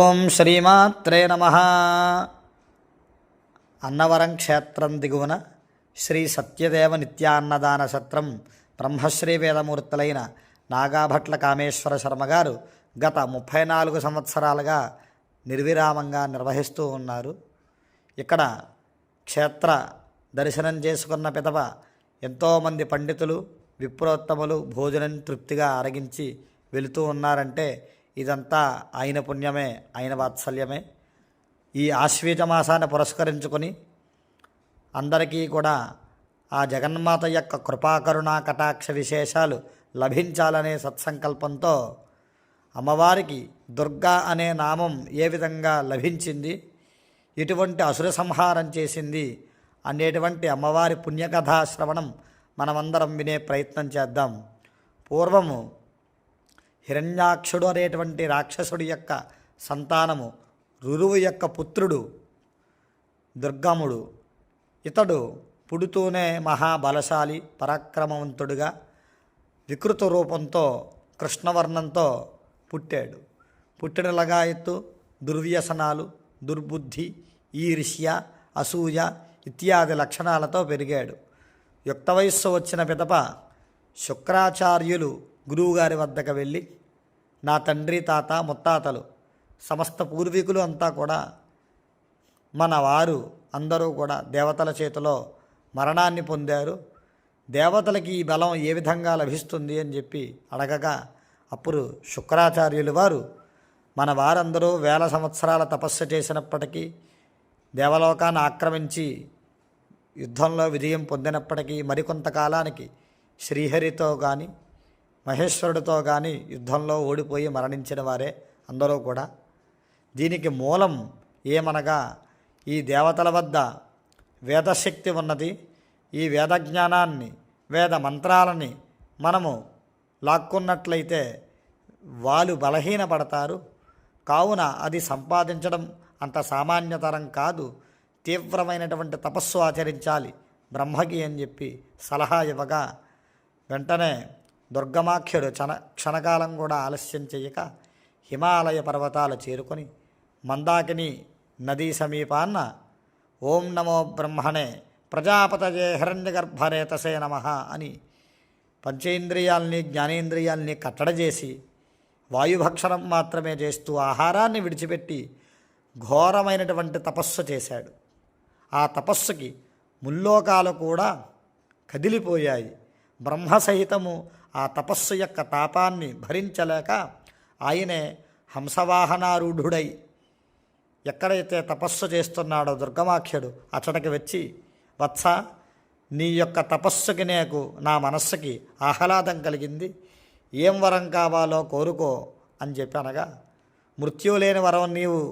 ఓం శ్రీమాత్రే నమః. అన్నవరం క్షేత్రం దిగువన శ్రీ సత్యదేవ నిత్యాన్నదాన సత్రం బ్రహ్మశ్రీ వేదమూర్తులైన నాగాభట్ల కామేశ్వర శర్మ గారు గత 34 సంవత్సరాలుగా నిర్విరామంగా నిర్వహిస్తూ ఉన్నారు. ఇక్కడ క్షేత్ర దర్శనం చేసుకున్న పిదప ఎంతోమంది పండితులు విప్రోత్తములు భోజనం తృప్తిగా అరగించి వెళుతూ ఉన్నారంటే ఇదంతా ఆయన పుణ్యమే, ఆయన వాత్సల్యమే. ఈ ఆశ్వీజ మాసాన్ని పురస్కరించుకొని అందరికీ కూడా ఆ జగన్మాత యొక్క కృపాకరుణా కటాక్ష విశేషాలు లభించాలనే సత్సంకల్పంతో అమ్మవారికి దుర్గా అనే నామం ఏ విధంగా లభించింది, ఎటువంటి అసుర సంహారం చేసింది అనేటువంటి అమ్మవారి పుణ్యకథా శ్రవణం మనమందరం వినే ప్రయత్నం చేద్దాం. పూర్వము హిరణ్యాక్షుడు అనేటువంటి రాక్షసుడి యొక్క సంతానము రురువు యొక్క పుత్రుడు దుర్గముడు. ఇతడు పుడుతూనే మహాబలశాలి పరాక్రమవంతుడిగా వికృత రూపంతో కృష్ణవర్ణంతో పుట్టాడు. పుట్టిన లగాయత్తు దుర్వ్యసనాలు, దుర్బుద్ధి, ఈర్ష్య, అసూయ ఇత్యాది లక్షణాలతో పెరిగాడు. యుక్త వయస్సు వచ్చిన పిదప శుక్రాచార్యులు గురువుగారి వద్దకు వెళ్ళి, నా తండ్రి తాత ముత్తాతలు సమస్త పూర్వీకులు అంతా కూడా మన వారు అందరూ కూడా దేవతల చేతిలో మరణాన్ని పొందారు, దేవతలకి ఈ బలం ఏ విధంగా లభిస్తుంది అని చెప్పి అడగగా, అప్పుడు శుక్రాచార్యులు వారు మన వారందరూ వేల సంవత్సరాల తపస్సు చేసినప్పటికీ దేవలోకాన్ని ఆక్రమించి యుద్ధంలో విజయం పొందినప్పటికీ మరికొంతకాలానికి శ్రీహరితో కానీ మహేశ్వరుడితో కానీ యుద్ధంలో ఓడిపోయి మరణించిన వారే అందరూ కూడా. దీనికి మూలం ఏమనగా ఈ దేవతల వద్ద వేదశక్తి ఉన్నది. ఈ వేద జ్ఞానాన్ని, వేద మంత్రాలని మనము లాక్కున్నట్లయితే వాళ్ళు బలహీనపడతారు. కావున అది సంపాదించడం అంత సామాన్యతరం కాదు, తీవ్రమైనటువంటి తపస్సు ఆచరించాలి బ్రహ్మకి అని చెప్పి సలహా ఇవ్వగా, వెంటనే దుర్గమాఖ్యుడు క్షణకాలం కూడా ఆలస్యం చేయక హిమాలయ పర్వతాలు చేరుకొని మందాకిని నదీ సమీపాన్న ఓం నమో బ్రహ్మణే ప్రజాపతయే హిరణ్యగర్భరేతసే నమః అని పంచేంద్రియాల్ని జ్ఞానేంద్రియాల్ని కట్టడజేసి వాయుభక్షణం మాత్రమే చేస్తూ ఆహారాన్ని విడిచిపెట్టి ఘోరమైనటువంటి తపస్సు చేశాడు. ఆ తపస్సుకి ముల్లోకాలు కూడా కదిలిపోయాయి. బ్రహ్మసహితము ఆ తపస్సు యొక్క తాపాన్ని భరించలేక ఆయనే హంసవాహనారూఢుడై ఎక్కడైతే తపస్సు చేస్తున్నాడో దుర్గమాఖ్యుడు అచ్చటకి వచ్చి, వత్స, నీ యొక్క తపస్సుకి నా మనస్సుకి ఆహ్లాదం కలిగింది, ఏం వరం కావాలో కోరుకో అని చెప్పి అనగా, మృత్యువు లేని వరం నీవు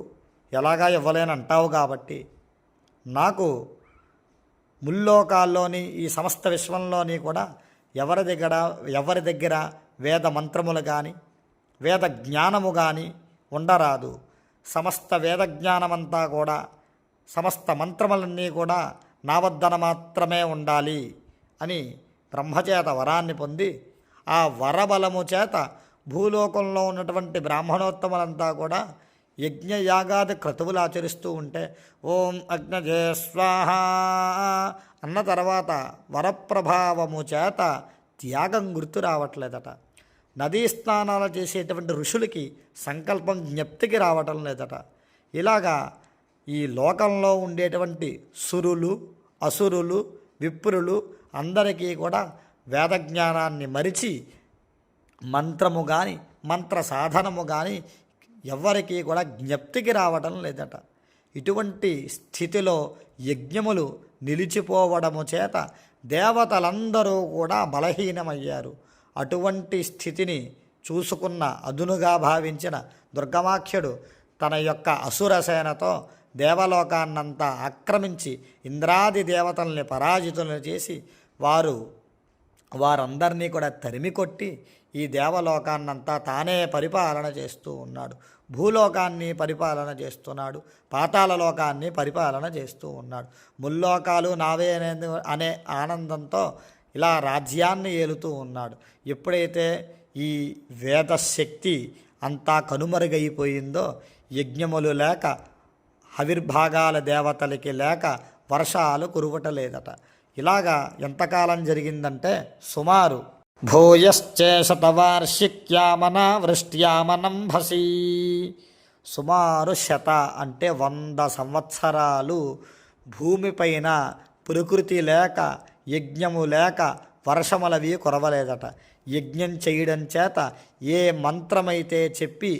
ఎలాగా ఇవ్వలేనంటావు కాబట్టి నాకు ముల్లోకాల్లోని ఈ సమస్త విశ్వంలోని కూడా ఎవరి దగ్గర వేద మంత్రములు కానీ వేద జ్ఞానము కానీ ఉండరాదు. సమస్త వేద జ్ఞానమంతా కూడా, సమస్త మంత్రములన్నీ కూడా నా వద్దన మాత్రమే ఉండాలి అని బ్రహ్మచేత వరాన్ని పొంది, ఆ వరబలము చేత భూలోకంలో ఉన్నటువంటి బ్రాహ్మణోత్తములంతా కూడా యజ్ఞయాగాది క్రతువులు ఆచరిస్తూ ఉంటే ఓం అగ్నజే స్వాహ అన్న తర్వాత వరప్రభావము చేత త్యాగం గుర్తు రావట్లేదట. నదీ స్నానాలు చేసేటువంటి ఋషులకి సంకల్పం జ్ఞప్తికి రావటం లేదట. ఇలాగా ఈ లోకంలో ఉండేటువంటి సురులు, అసురులు, విప్రులు అందరికీ కూడా వేదజ్ఞానాన్ని మరిచి మంత్రము కానీ మంత్ర సాధనము కానీ ఎవ్వరికీ కూడా జ్ఞప్తికి రావడం లేదట. ఇటువంటి స్థితిలో యజ్ఞములు నిలిచిపోవడము చేత దేవతలందరూ కూడా బలహీనమయ్యారు. అటువంటి స్థితిని చూసుకున్న అదునుగా భావించిన దుర్గమాఖ్యుడు తన యొక్క అసురసేనతో దేవలోకాన్నంతా ఆక్రమించి ఇంద్రాది దేవతల్ని పరాజితులను చేసి వారందరినీ కూడా తరిమి కొట్టి ఈ దేవలోకాన్నంతా తానే పరిపాలన చేస్తూ ఉన్నాడు. భూలోకాన్ని పరిపాలన చేస్తున్నాడు, పాతాళలోకాన్ని పరిపాలన చేస్తూ ఉన్నాడు. ముల్లోకాలు నావే అనే ఆనందంతో ఇలా రాజ్యాన్ని ఏలుతూ ఉన్నాడు. ఎప్పుడైతే ఈ వేదశక్తి అంతా కనుమరుగైపోయిందో యజ్ఞములు లేక ఆవిర్భాగాల దేవతలకి లేక వర్షాలు కురువటలేదట. ఇలాగా ఎంతకాలం జరిగిందంటే సుమారు భూయశ్చేషతవార్షిక్యామనావృష్ట్యామనంభసి, సుమారు శత అంటే 100 సంవత్సరాలు భూమిపైన ప్రకృతి లేక యజ్ఞము లేక వర్షములవి కురవలేదట. యజ్ఞం చేయడం చేత ఏ మంత్రమైతే చెప్పి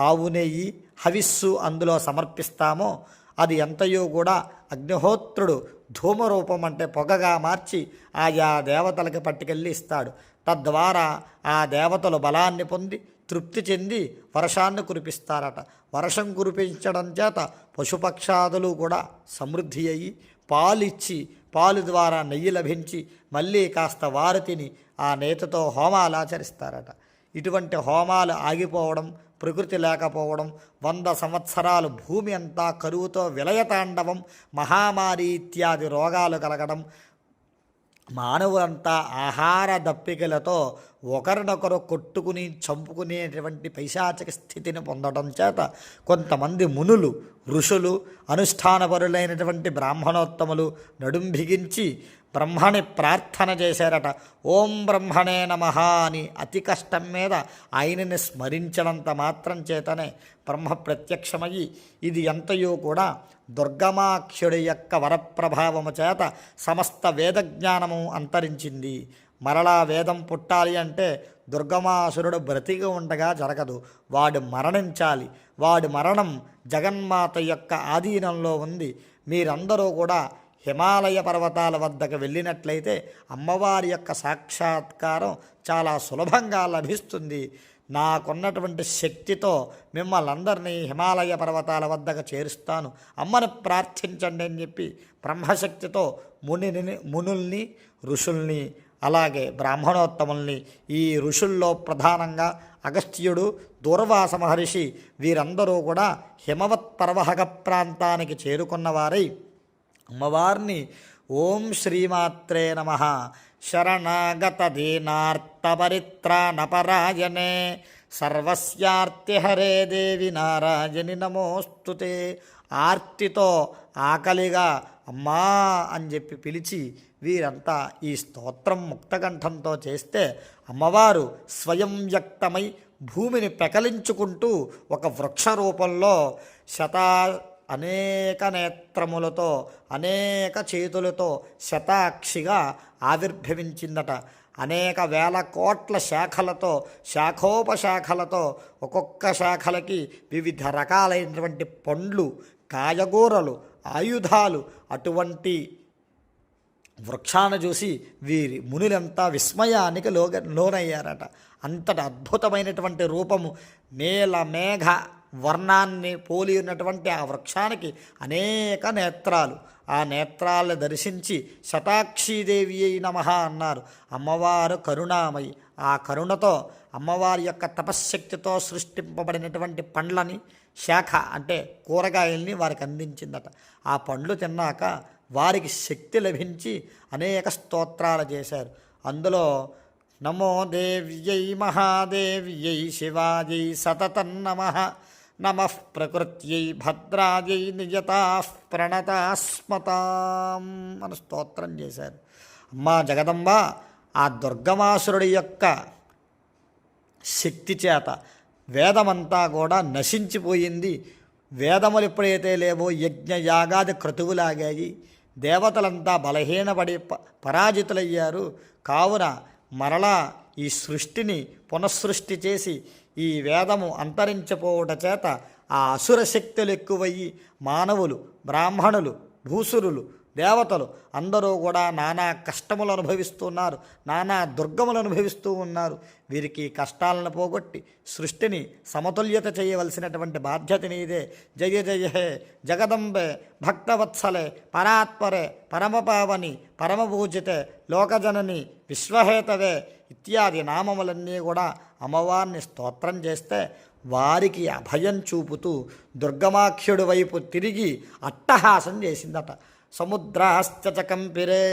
ఆవు నెయ్యి హవిస్సు అందులో సమర్పిస్తామో అది ఎంతయో కూడా అగ్నిహోత్రుడు ధూమరూపం అంటే పొగగా మార్చి ఆయా దేవతలకు పట్టుకెళ్ళి ఇస్తాడు. తద్వారా ఆ దేవతలు బలాన్ని పొంది తృప్తి చెంది వర్షాన్ని కురిపిస్తారట. వర్షం కురిపించడం చేత పశుపక్షాదులు కూడా సమృద్ధి అయ్యి పాలిచ్చి పాలు ద్వారా నెయ్యి లభించి మళ్ళీ కాస్త వారు తిని ఆ నేతితో హోమాలు ఆచరిస్తారట. ఇటువంటి హోమాలు ఆగిపోవడం, ప్రకృతి లేకపోవడం, 100 సంవత్సరాలు భూమి అంతా కరువుతో విలయతాండవం, మహామారి ఇత్యాది రోగాలు కలగడం, మానవులంతా ఆహార దప్పికలతో ఒకరినొకరు కొట్టుకుని చంపుకునేటువంటి పైశాచిక స్థితిని పొందడం చేత కొంతమంది మునులు, ఋషులు, అనుష్ఠానపరులైనటువంటి బ్రాహ్మణోత్తములు నడుం బిగించి బ్రహ్మని ప్రార్థన చేశారట. ఓం బ్రహ్మణే నమః అని అతి కష్టం మీద ఆయనని స్మరించినంత మాత్రం చేతనే బ్రహ్మ ప్రత్యక్షమయ్యి ఇది ఎంతయో కూడా దుర్గమాఖ్యుడి యొక్క వరప్రభావము చేత సమస్త వేదజ్ఞానము అంతరించింది. మరలా వేదం పుట్టాలి అంటే దుర్గమాసురుడు బ్రతికి ఉండగా జరగదు, వాడు మరణించాలి. వాడి మరణం జగన్మాత యొక్క ఆధీనంలో ఉంది. మీరందరూ కూడా హిమాలయ పర్వతాల వద్దకు వెళ్ళినట్లయితే అమ్మవారి యొక్క సాక్షాత్కారం చాలా సులభంగా లభిస్తుంది. నాకున్నటువంటి శక్తితో మిమ్మల్ని అందరినీ హిమాలయ పర్వతాల వద్దకు చేరుస్తాను, అమ్మని ప్రార్థించండి అని చెప్పి బ్రహ్మశక్తితో మునుల్ని, ఋషుల్ని, అలాగే బ్రాహ్మణోత్తముల్ని, ఈ ఋషుల్లో ప్రధానంగా అగస్త్యుడు, దూర్వాస మహర్షి వీరందరూ కూడా హిమవత్ పర్వహక ప్రాంతానికి చేరుకున్నవారై అమ్మవారిని ఓం శ్రీమాత్రే నమః శరణాగత దీనార్తపరిత్రాణపరాయణే సర్వస్యార్తిహరే దేవి నారాయణి నమోస్తుతే, ఆర్తితో ఆకలిగా అమ్మా అని చెప్పి పిలిచి వీరంతా ఈ స్తోత్రం ముక్తకంఠంతో చేస్తే అమ్మవారు స్వయం వ్యక్తమై భూమిని పెకలించుకుంటూ ఒక వృక్ష రూపంలో అనేక నేత్రములతో అనేక చేతులతో శతాక్షిగా ఆవిర్భవించిందట. అనేక వేల కోట్ల శాఖలతో శాఖోపశాఖలతో ఒక్కొక్క శాఖలకి వివిధ రకాలైనటువంటి పండ్లు, కాయగూరలు, ఆయుధాలు, అటువంటి వృక్షాన్ని చూసి వీరి మునులంతా విస్మయానికి లోనయ్యారట. అంతటి అద్భుతమైనటువంటి రూపము, నీల మేఘ వర్ణాన్ని పోలి ఉన్నటువంటి ఆ వృక్షానికి అనేక నేత్రాలు. ఆ నేత్రాలను దర్శించి శతాక్షీదేవి అయి నమః అన్నారు. అమ్మవారు కరుణామయి. ఆ కరుణతో అమ్మవారి యొక్క తపశ్శక్తితో సృష్టింపబడినటువంటి పండ్లని, శాఖ అంటే కూరగాయల్ని వారికి అందించిందట. ఆ పండ్లు తిన్నాక వారికి శక్తి లభించి అనేక స్తోత్రాలు చేశారు. అందులో నమో దేవ్యై మహాదేవ్యై శివాజై సతతం నమః, నమః ప్రకృత్యై భద్రాజై నిజతాః ప్రణతాస్మతాం అని స్తోత్రం చేశారు. అమ్మా జగదంబ, ఆ దుర్గమాసురుడి యొక్క శక్తి చేత వేదమంతా కూడా నశించిపోయింది. వేదములు ఎప్పుడైతే లేవో యజ్ఞ యాగాది క్రతువులాగాయి. దేవతలంతా బలహీనపడి పరాజితులయ్యారు. కావున మరలా ఈ సృష్టిని పునఃసృష్టి చేసి ఈ వేదము అంతరించిపోవుట చేత ఆ అసుర శక్తులు ఎక్కువయ్యి మానవులు, బ్రాహ్మణులు, భూసురులు, దేవతలు అందరూ కూడా నానా కష్టములు అనుభవిస్తున్నారు, నానా దుర్గములు అనుభవిస్తూ ఉన్నారు. వీరికి కష్టాలను పోగొట్టి సృష్టిని సమతుల్యత చేయవలసినటువంటి బాధ్యత నీదే. జయ జయ హే జగదంబే భక్తవత్సలే పరాత్పరే పరమపావని పరమపూజితే లోకజనని విశ్వహేతవే ఇత్యాది నామములన్నీ కూడా అమ్మవారిని స్తోత్రం చేస్తే వారికి అభయం చూపుతూ దుర్గమాఖ్యుడి వైపు తిరిగి అట్టహాసం చేసిందట. సముద్రాశ్చ కంపిరే,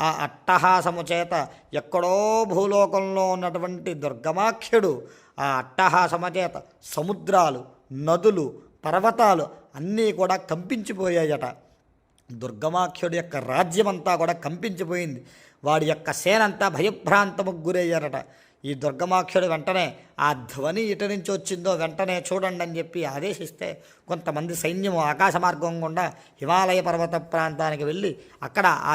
ఆ అట్టహాసము చేత ఎక్కడో భూలోకంలో ఉన్నటువంటి దుర్గమాఖ్యుడు ఆ అట్టహాసము చేత సముద్రాలు, నదులు, పర్వతాలు అన్నీ కూడా కంపించిపోయాయట. దుర్గమాఖ్యుడి యొక్క రాజ్యమంతా కూడా కంపించిపోయింది. వాడి యొక్క సేనంతా భయభ్రాంతముకు గురయ్యారట. ఈ దుర్గమాఖ్యుడు వెంటనే ఆ ధ్వని ఇటు నుంచి వచ్చిందో వెంటనే చూడండి అని చెప్పి ఆదేశిస్తే కొంతమంది సైన్యము ఆకాశ మార్గం గుండా హిమాలయ పర్వత ప్రాంతానికి వెళ్ళి అక్కడ ఆ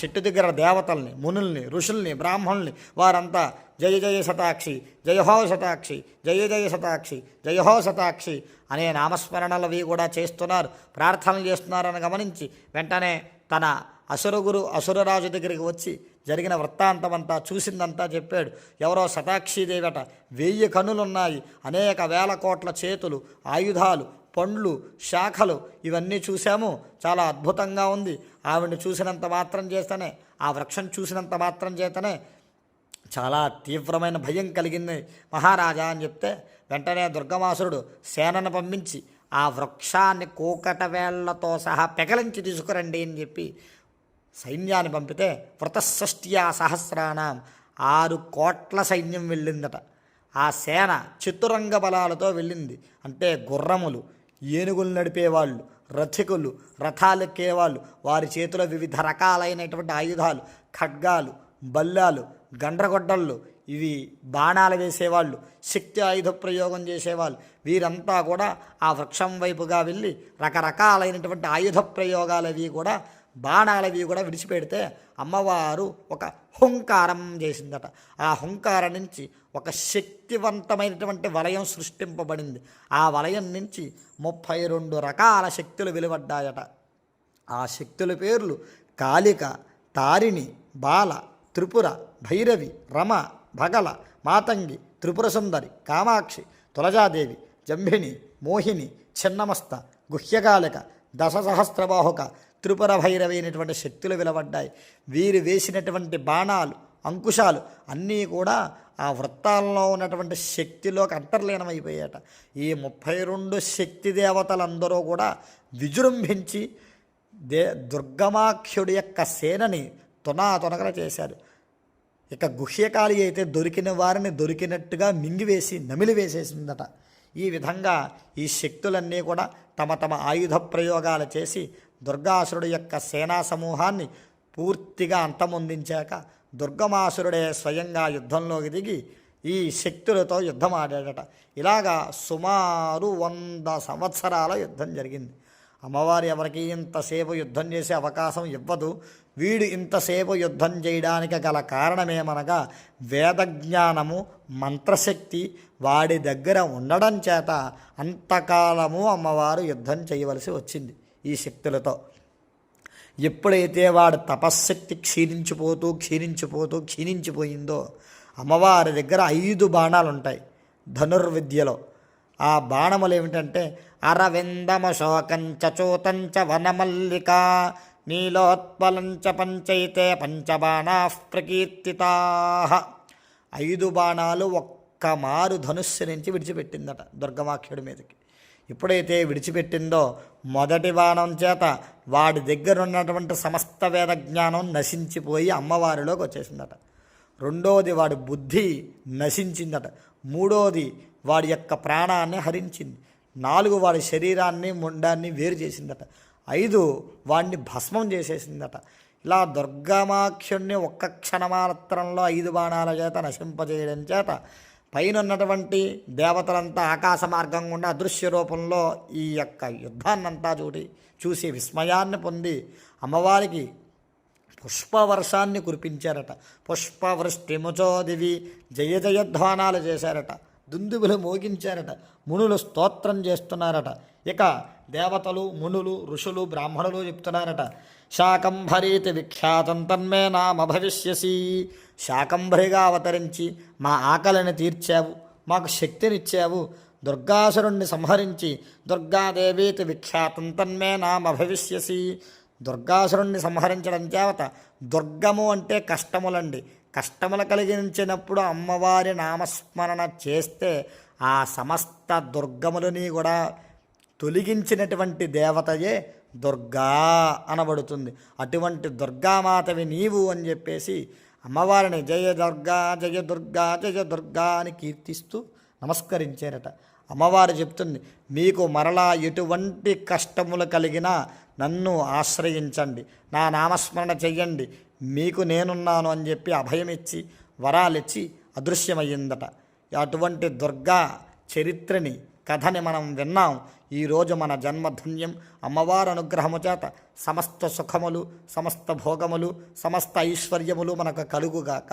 చెట్టు దగ్గర దేవతల్ని, మునుల్ని, ఋషుల్ని, బ్రాహ్మణుల్ని వారంతా జయ జయ శతాక్షి, జయహో శతాక్షి, జయ జయ శతాక్షి, జయహో శతాక్షి అనే నామస్మరణలవి కూడా చేస్తున్నారు, ప్రార్థనలు చేస్తున్నారని గమనించి వెంటనే తన అసురరాజు దగ్గరికి వచ్చి జరిగిన వృత్తాంతమంతా చూసిందంతా చెప్పాడు. ఎవరో శతాక్షీదేవట, 1000 కన్నులున్నాయి, అనేక వేల కోట్ల చేతులు, ఆయుధాలు, పండ్లు, శాఖలు ఇవన్నీ చూశాము, చాలా అద్భుతంగా ఉంది. ఆవిడని చూసినంత మాత్రం చేతనే, ఆ వృక్షం చూసినంత మాత్రం చేతనే చాలా తీవ్రమైన భయం కలిగింది మహారాజా అని చెప్తే వెంటనే దుర్గమాసురుడు సేనను పంపించి ఆ వృక్షాన్ని కూకట వేళ్లతో సహా పెకలించి తీసుకురండి అని చెప్పి సైన్యాన్ని పంపితే వృతషష్ట్యా సహస్రాణం 6 కోట్ల సైన్యం వెళ్ళిందట. ఆ సేన చతురంగ బలాలతో వెళ్ళింది. అంటే గుర్రములు, ఏనుగులు నడిపేవాళ్ళు, రథికులు, రథాలెక్కేవాళ్ళు, వారి చేతిలో వివిధ రకాలైనటువంటి ఆయుధాలు, ఖడ్గాలు, బల్లాలు, గండ్రగొడ్డళ్ళు, ఇవి బాణాలు వేసేవాళ్ళు, శక్తి ఆయుధ ప్రయోగం చేసేవాళ్ళు, వీరంతా కూడా ఆ వృక్షం వైపుగా వెళ్ళి రకరకాలైనటువంటి ఆయుధ ప్రయోగాలవి కూడా, బాణాలవి కూడా విడిచిపెడితే అమ్మవారు ఒక హుంకారం చేసిందట. ఆ హుంకారం నుంచి ఒక శక్తివంతమైనటువంటి వలయం సృష్టింపబడింది. ఆ వలయం నుంచి 32 రకాల శక్తులు వెలువడ్డాయట. ఆ శక్తుల పేర్లు కాళిక, తారిణి, బాల, త్రిపుర, భైరవి, రమ, భగల, మాతంగి, త్రిపుర సుందరి, కామాక్షి, తులజాదేవి, జంభిని, మోహిని, చిన్నమస్త, గుహ్యకాళిక, దశసహస్రబాహుక, త్రిపుర భైరవి అయినటువంటి శక్తులు వెలువడ్డాయి. వీరు వేసినటువంటి బాణాలు, అంకుశాలు అన్నీ కూడా ఆ వృత్తాల్లో ఉన్నటువంటి శక్తిలోకి అంతర్లీనమైపోయాట. ఈ 32 శక్తి దేవతలందరూ కూడా విజృంభించి దుర్గమాఖ్యుడి యొక్క సేనని తునాతునకలు చేశారు. ఇక గుహ్యకాళి అయితే దొరికిన వారిని దొరికినట్టుగా మింగివేసి నమిలివేసేసిందట. ఈ విధంగా ఈ శక్తులన్నీ కూడా తమ తమ ఆయుధ ప్రయోగాలు చేసి దుర్గాసురుడు యొక్క సేనా సమూహాన్ని పూర్తిగా అంతమొందించాక దుర్గమాసురుడే స్వయంగా యుద్ధంలోకి దిగి ఈ శక్తులతో యుద్ధం ఆడాడట. ఇలాగా సుమారు 100 సంవత్సరాల యుద్ధం జరిగింది. అమ్మవారు ఎవరికి ఇంతసేపు యుద్ధం చేసే అవకాశం ఇవ్వదు. వీడు ఇంతసేపు యుద్ధం చేయడానికి గల కారణమేమనగా వేదజ్ఞానము, మంత్రశక్తి వాడి దగ్గర ఉండడం చేత అంతకాలము అమ్మవారు యుద్ధం చేయవలసి వచ్చింది ఈ శక్తులతో. ఎప్పుడైతే వాడు తపశ్శక్తి క్షీణించిపోయిందో అమ్మవారి దగ్గర 5 బాణాలు ఉంటాయి ధనుర్విద్యలో. ఆ బాణములు ఏమిటంటే అరవిందమశోకంచ చూతంచ వనమల్లిక నీలోత్పలంచ పంచైతే పంచబాణా ప్రకీర్తితా. 5 బాణాలు ఒక్క మారు ధనుస్సు నుంచి విడిచిపెట్టిందట దుర్గమాఖ్యుడి మీదకి. ఎప్పుడైతే విడిచిపెట్టిందో మొదటి బాణం చేత వాడి దగ్గర ఉన్నటువంటి సమస్త వేద జ్ఞానం నశించిపోయి అమ్మవారిలోకి వచ్చేసిందట. రెండోది వాడి బుద్ధి నశించిందట. మూడోది వాడి యొక్క ప్రాణాన్ని హరించింది. 4 వాడి శరీరాన్ని, ముండాన్ని వేరు చేసిందట. 5 వాడిని భస్మం చేసేసిందట. ఇలా దుర్గమాఖ్యుణ్ణి ఒక్క క్షణమాత్రంలో 5 బాణాల చేత నశింపజేయడం చేత పైన ఉన్నటువంటి దేవతలంతా ఆకాశ మార్గం గుండా అదృశ్య రూపంలో ఈ యొక్క యుద్ధాన్నంతా చూసి విస్మయాన్ని పొంది అమ్మవారికి పుష్పవర్షాన్ని కురిపించారట. పుష్పవృష్టిముచోదివి జయ జయధ్వానాలు చేశారట. దుందుబులు మోగించారట. మునులు స్తోత్రం చేస్తున్నారట. ఇక దేవతలు, మునులు, ఋషులు, బ్రాహ్మణులు చెప్తున్నారట, శాకంభరీతి విఖ్యాతం తన్మే నామ భవిష్యసి. శాకంభరిగా అవతరించి మా ఆకలిని తీర్చావు, మాకు శక్తినిచ్చావు. దుర్గాసురుణ్ణి సంహరించి దుర్గాదేవీతి విఖ్యాతం తన్మే నామ భవిష్యసి. దుర్గాసురుణ్ణి సంహరించడం చేత దుర్గము అంటే కష్టములండి. కష్టములు కలిగించినప్పుడు అమ్మవారి నామస్మరణ చేస్తే ఆ సమస్త దుర్గములని కూడా తొలగించినటువంటి దేవతయే దుర్గా అనబడుతుంది. అటువంటి దుర్గామాతవి నీవు అని చెప్పేసి అమ్మవారిని జయ దుర్గా జయ దుర్గా జయ దుర్గా అని కీర్తిస్తూ నమస్కరించారట. అమ్మవారు చెప్తుంది, మీకు మరలా ఎటువంటి కష్టములు కలిగినా నన్ను ఆశ్రయించండి, నా నామస్మరణ చెయ్యండి, మీకు నేనున్నాను అని చెప్పి అభయమిచ్చి వరాలిచ్చి అదృశ్యమయ్యిందట. అటువంటి దుర్గా చరిత్రని కథని మనం విన్నాం. ఈరోజు మన జన్మధన్యం. అమ్మవారి అనుగ్రహము చేత సమస్త సుఖములు, సమస్త భోగములు, సమస్త ఐశ్వర్యములు మనకు కలుగుగాక.